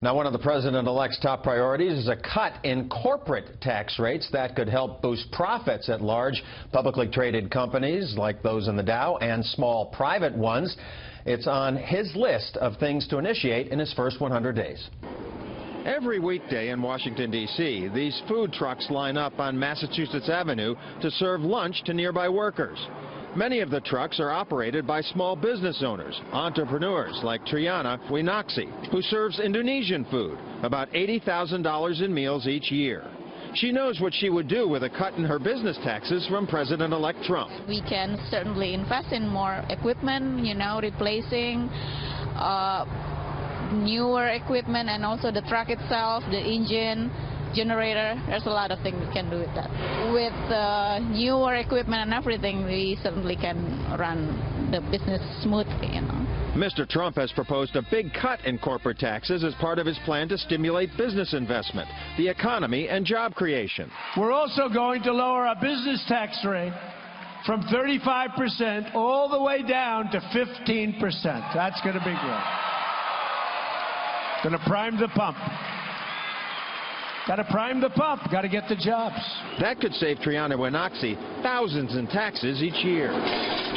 Now, one of the president-elect's top priorities is a cut in corporate tax rates that could help boost profits at large publicly traded companies like those in the Dow and small private ones. It's on his list of things to initiate in his first 100 days. Every weekday in Washington, D.C., these food trucks line up on Massachusetts Avenue to serve lunch to nearby workers. Many of the trucks are operated by small business owners, entrepreneurs like Triana Winaksi, who serves Indonesian food, about $80,000 in meals each year. She knows what she would do with a cut in her business taxes from President-elect Trump. We can certainly invest in more equipment, replacing newer equipment, and also the truck itself, the engine, generator. There's a lot of things we can do with that. With newer equipment and everything, we certainly can run the business smoothly, Mr. Trump has proposed a big cut in corporate taxes as part of his plan to stimulate business investment, the economy, and job creation. We're also going to lower our business tax rate from 35% all the way down to 15%. That's going to be great. Going to prime the pump. Got to prime the pump. Got to get the jobs. That could save Triana Winaksi thousands in taxes each year.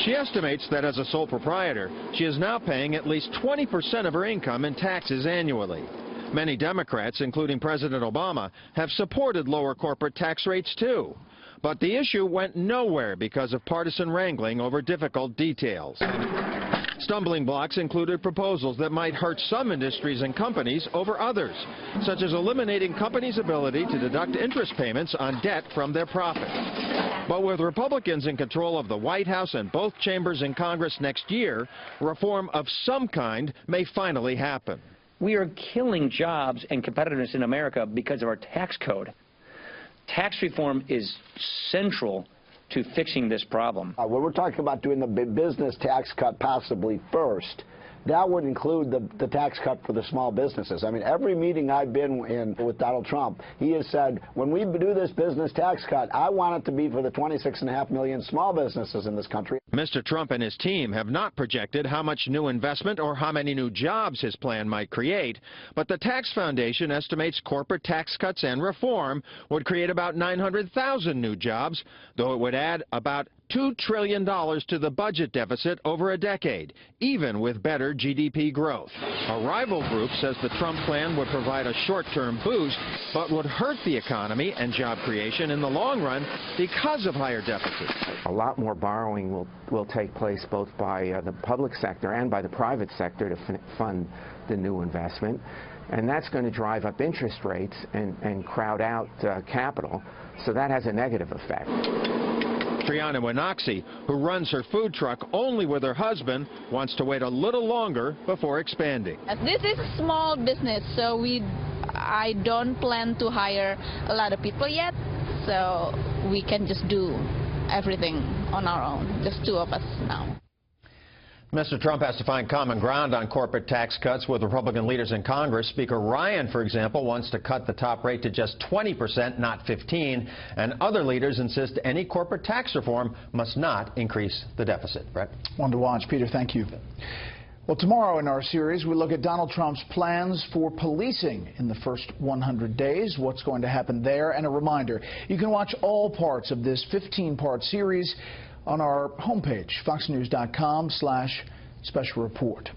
She estimates that as a sole proprietor, she is now paying at least 20% of her income in taxes annually. Many Democrats, including President Obama, have supported lower corporate tax rates too. But the issue went nowhere because of partisan wrangling over difficult details. Stumbling blocks included proposals that might hurt some industries and companies over others, such as eliminating companies' ability to deduct interest payments on debt from their profits. But with Republicans in control of the White House and both chambers in Congress next year, reform of some kind may finally happen. We are killing jobs and competitiveness in America because of our tax code. Tax reform is central to fixing this problem. When we're talking about doing the business tax cut possibly first, that would include the tax cut for the small businesses. I mean, every meeting I've been in with Donald Trump, he has said, when we do this business tax cut, I want it to be for the 26.5 million small businesses in this country. Mr. Trump and his team have not projected how much new investment or how many new jobs his plan might create, but the Tax Foundation estimates corporate tax cuts and reform would create about 900,000 new jobs, though it would add about $2 trillion to the budget deficit over a decade, even with better GDP growth. A rival group says the Trump plan would provide a short-term boost, but would hurt the economy and job creation in the long run because of higher deficits. A lot more borrowing will take place both by the public sector and by the private sector to fund the new investment, and that's going to drive up interest rates and crowd out capital, so that has a negative effect. Triana Winaksi, who runs her food truck only with her husband, wants to wait a little longer before expanding. This is a small business, so I don't plan to hire a lot of people yet, so we can just do everything on our own, just two of us now. Mr. Trump has to find common ground on corporate tax cuts with Republican leaders in Congress. Speaker Ryan, for example, wants to cut the top rate to just 20%, not 15%, and other leaders insist any corporate tax reform must not increase the deficit. Brett? One to watch. Peter, thank you. Well, tomorrow in our series, we look at Donald Trump's plans for policing in the first 100 days, what's going to happen there, and a reminder, you can watch all parts of this 15-part series on our homepage, foxnews.com/special report.